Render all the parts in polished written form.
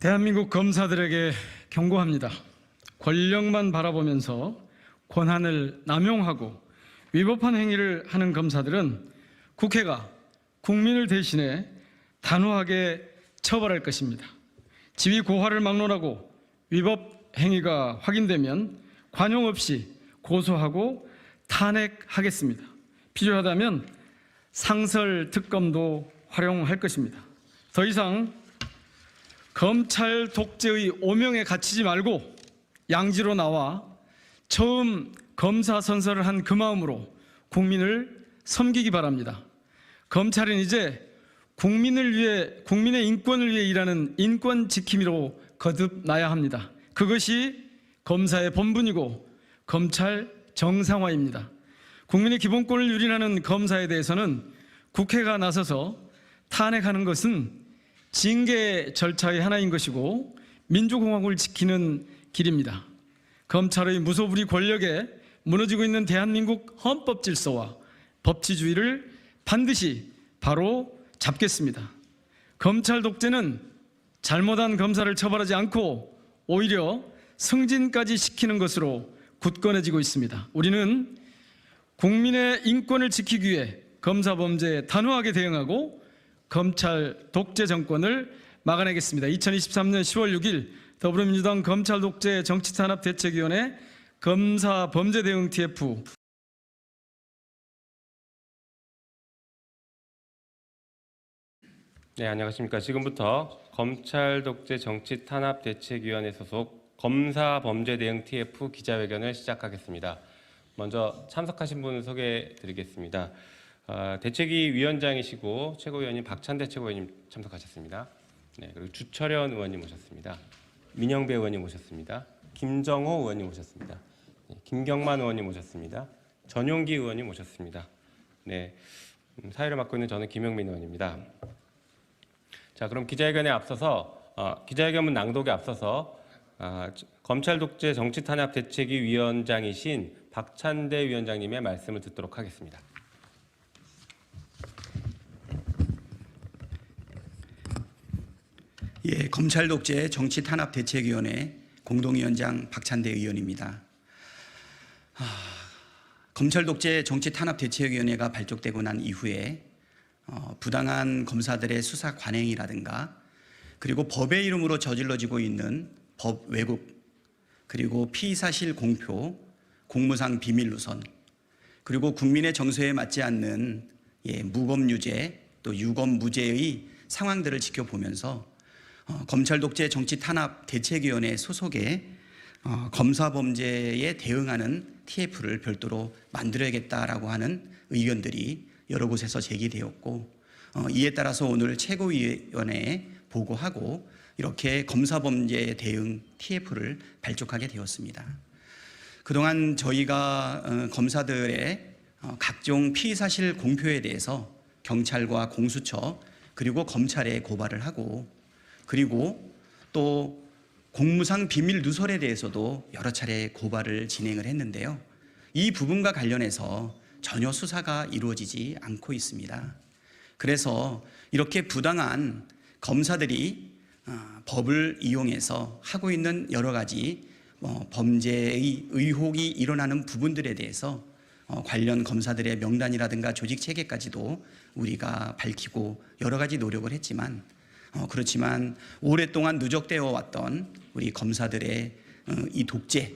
대한민국 검사들에게 경고합니다. 권력만 바라보면서 권한을 남용하고 위법한 행위를 하는 검사들은 국회가 국민을 대신해 단호하게 처벌할 것입니다. 지위 고하를 막론하고 위법 행위가 확인되면 관용 없이 고소하고 탄핵하겠습니다. 필요하다면 상설 특검도 활용할 것입니다. 더 이상 검찰 독재의 오명에 갇히지 말고 양지로 나와 처음 검사 선서를 한 그 마음으로 국민을 섬기기 바랍니다. 검찰은 이제 국민의 인권을 위해 일하는 인권 지킴이로 거듭나야 합니다. 그것이 검사의 본분이고 검찰 정상화입니다. 국민의 기본권을 유린하는 검사에 대해서는 국회가 나서서 탄핵하는 것은 징계 절차의 하나인 것이고 민주공화국을 지키는 길입니다. 검찰의 무소불위 권력에 무너지고 있는 대한민국 헌법 질서와 법치주의를 반드시 바로 잡겠습니다. 검찰 독재는 잘못한 검사를 처벌하지 않고 오히려 승진까지 시키는 것으로 굳건해지고 있습니다. 우리는 국민의 인권을 지키기 위해 검사 범죄에 단호하게 대응하고 검찰 독재 정권을 막아내겠습니다. 2023년 10월 6일 더불어민주당 검찰 독재 정치탄압대책위원회 검사 범죄 대응 TF 네, 안녕하십니까. 지금부터 검찰 독재 정치탄압대책위원회 소속 검사 범죄 대응 TF 기자회견을 시작하겠습니다. 먼저 참석하신 분 소개해 드리겠습니다. 대책위 위원장이시고 최고위원님 박찬대 최고위원님 참석하셨습니다. 네, 그리고 주철현 의원님 오셨습니다. 민영배 의원님 오셨습니다. 김정호 의원님 오셨습니다. 네, 김경만 의원님 오셨습니다. 전용기 의원님 오셨습니다. 네, 사회를 맡고 있는 저는 김영민 의원입니다. 자, 그럼 기자회견문 낭독에 앞서서 검찰 독재 정치탄압 대책위 위원장이신 박찬대 위원장님의 말씀을 듣도록 하겠습니다. 예, 검찰 독재 정치탄압 대책위원회 공동위원장 박찬대 의원입니다. 검찰 독재 정치탄압 대책위원회가 발족되고 난 이후에 부당한 검사들의 수사 관행이라든가 그리고 법의 이름으로 저질러지고 있는 법 왜곡 그리고 피의사실 공표, 공무상 비밀 누설 그리고 국민의 정서에 맞지 않는 무검유죄 또 유검무죄의 상황들을 지켜보면서 검찰 독재 정치탄압 대책위원회 소속의 검사 범죄에 대응하는 TF를 별도로 만들어야겠다라고 하는 의견들이 여러 곳에서 제기되었고 이에 따라서 오늘 최고위원회에 보고하고 이렇게 검사 범죄 대응 TF를 발족하게 되었습니다. 그동안 저희가 검사들의 각종 피의사실 공표에 대해서 경찰과 공수처 그리고 검찰에 고발을 하고 그리고 또 공무상 비밀 누설에 대해서도 여러 차례 고발을 진행을 했는데요. 이 부분과 관련해서 전혀 수사가 이루어지지 않고 있습니다. 그래서 이렇게 부당한 검사들이 법을 이용해서 하고 있는 여러 가지 범죄의 의혹이 일어나는 부분들에 대해서 관련 검사들의 명단이라든가 조직 체계까지도 우리가 밝히고 여러 가지 노력을 했지만 그렇지만 오랫동안 누적되어 왔던 우리 검사들의 이 독재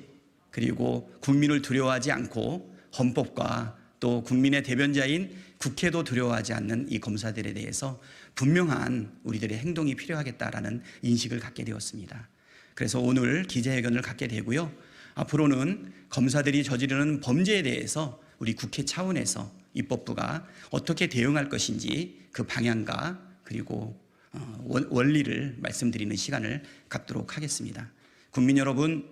그리고 국민을 두려워하지 않고 헌법과 또 국민의 대변자인 국회도 두려워하지 않는 이 검사들에 대해서 분명한 우리들의 행동이 필요하겠다라는 인식을 갖게 되었습니다. 그래서 오늘 기자회견을 갖게 되고요. 앞으로는 검사들이 저지르는 범죄에 대해서 우리 국회 차원에서 입법부가 어떻게 대응할 것인지 그 방향과 그리고 원리를 말씀드리는 시간을 갖도록 하겠습니다. 국민 여러분,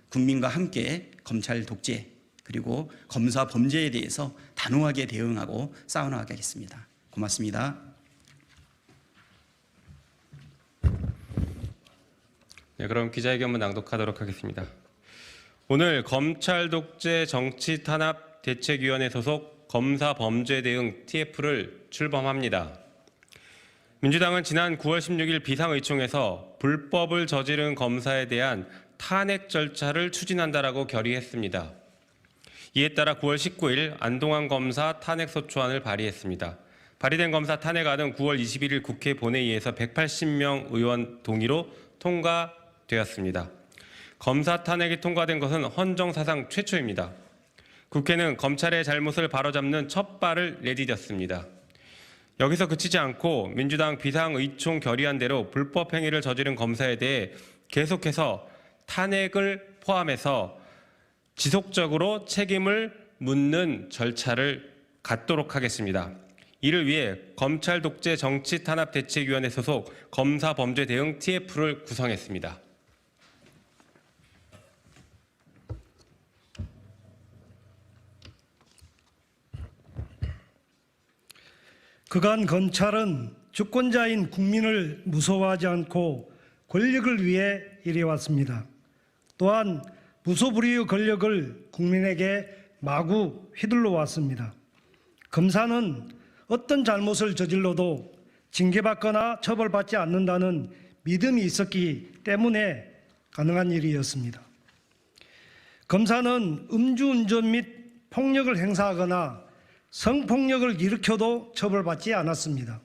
국민과 함께 검찰 독재 그리고 검사 범죄에 대해서 단호하게 대응하고 싸워나가겠습니다. 고맙습니다. 네, 그럼 기자회견문 낭독하도록 하겠습니다. 오늘 검찰 독재 정치탄압 대책위원회 소속 검사 범죄 대응 TF를 출범합니다. 민주당은 지난 9월 16일 비상의총에서 불법을 저지른 검사에 대한 탄핵 절차를 추진한다라고 결의했습니다. 이에 따라 9월 19일 안동환 검사 탄핵소추안을 발의했습니다. 발의된 검사 탄핵안은 9월 21일 국회 본회의에서 180명 의원 동의로 통과되었습니다. 검사 탄핵이 통과된 것은 헌정사상 최초입니다. 국회는 검찰의 잘못을 바로잡는 첫 발을 내디뎠습니다. 여기서 그치지 않고 민주당 비상의총 결의안대로 불법 행위를 저지른 검사에 대해 계속해서 탄핵을 포함해서 지속적으로 책임을 묻는 절차를 갖도록 하겠습니다. 이를 위해 검찰 독재 정치 탄압 대책위원회 소속 검사 범죄 대응 TF를 구성했습니다. 그간 검찰은 주권자인 국민을 무서워하지 않고 권력을 위해 일해왔습니다. 또한 무소불위의 권력을 국민에게 마구 휘둘러 왔습니다. 검사는 어떤 잘못을 저질러도 징계받거나 처벌받지 않는다는 믿음이 있었기 때문에 가능한 일이었습니다. 검사는 음주운전 및 폭력을 행사하거나 성폭력을 일으켜도 처벌받지 않았습니다.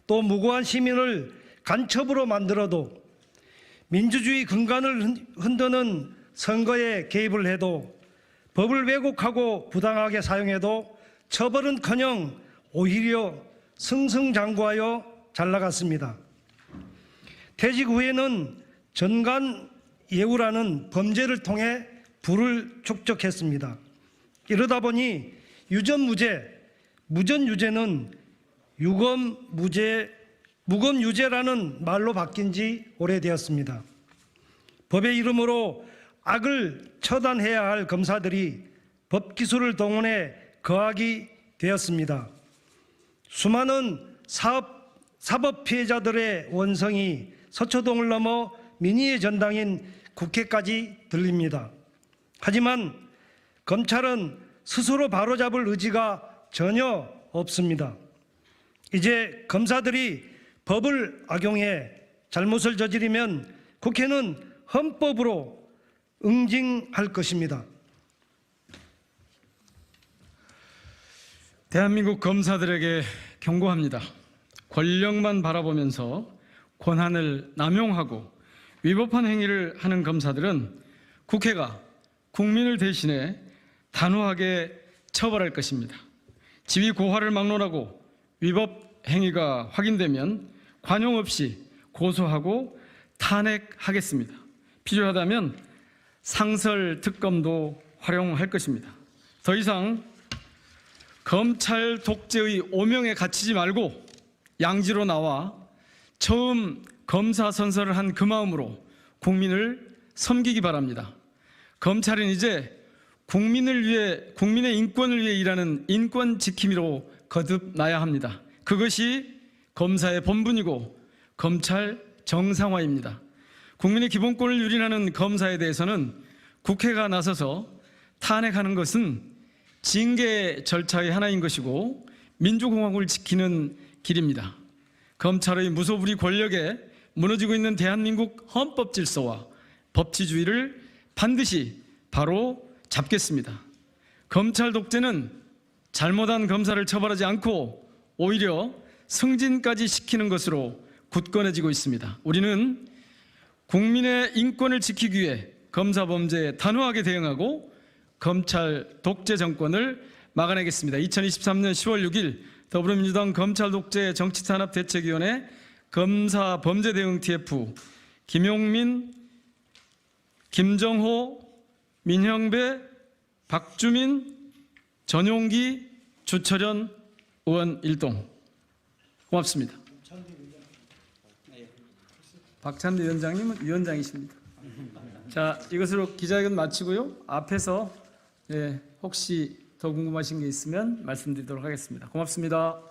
또 무고한 시민을 간첩으로 만들어도 민주주의 근간을 흔드는 선거에 개입을 해도 법을 왜곡하고 부당하게 사용해도 처벌은커녕 오히려 승승장구하여 잘 나갔습니다. 퇴직 후에는 전관예우라는 범죄를 통해 부를 축적했습니다. 이러다 보니 유전무죄, 무전유죄는 무검유죄라는 말로 바뀐 지 오래되었습니다. 법의 이름으로 악을 처단해야 할 검사들이 법기술을 동원해 거하게 되었습니다. 수많은 사법 피해자들의 원성이 서초동을 넘어 민의의 전당인 국회까지 들립니다. 하지만 검찰은 스스로 바로잡을 의지가 전혀 없습니다. 이제 검사들이 법을 악용해 잘못을 저지르면 국회는 헌법으로 응징할 것입니다. 대한민국 검사들에게 경고합니다. 권력만 바라보면서 권한을 남용하고 위법한 행위를 하는 검사들은 국회가 국민을 대신해 단호하게 처벌할 것입니다. 지위 고하를 막론하고 위법 행위가 확인되면 관용 없이 고소하고 탄핵하겠습니다. 필요하다면 상설 특검도 활용할 것입니다. 더 이상 검찰 독재의 오명에 갇히지 말고 양지로 나와 처음 검사 선서를 한 그 마음으로 국민을 섬기기 바랍니다. 검찰은 이제 국민을 위해, 국민의 인권을 위해 일하는 인권 지킴이로 거듭나야 합니다. 그것이 검사의 본분이고 검찰 정상화입니다. 국민의 기본권을 유린하는 검사에 대해서는 국회가 나서서 탄핵하는 것은 징계 절차의 하나인 것이고 민주공화국을 지키는 길입니다. 검찰의 무소불위 권력에 무너지고 있는 대한민국 헌법 질서와 법치주의를 반드시 바로 잡겠습니다. 검찰 독재는 잘못한 검사를 처벌하지 않고 오히려 승진까지 시키는 것으로 굳건해지고 있습니다. 우리는 국민의 인권을 지키기 위해 검사 범죄에 단호하게 대응하고 검찰 독재 정권을 막아내겠습니다. 2023년 10월 6일 더불어민주당 검찰 독재 정치탄압 대책위원회 검사 범죄 대응 TF 김용민, 김정호, 민형배, 박주민, 전용기, 주철현 의원 일동. 고맙습니다. 박찬대 위원장님은 위원장이십니다. 자, 이것으로 기자회견 마치고요. 앞에서 혹시 더 궁금하신 게 있으면 말씀드리도록 하겠습니다. 고맙습니다.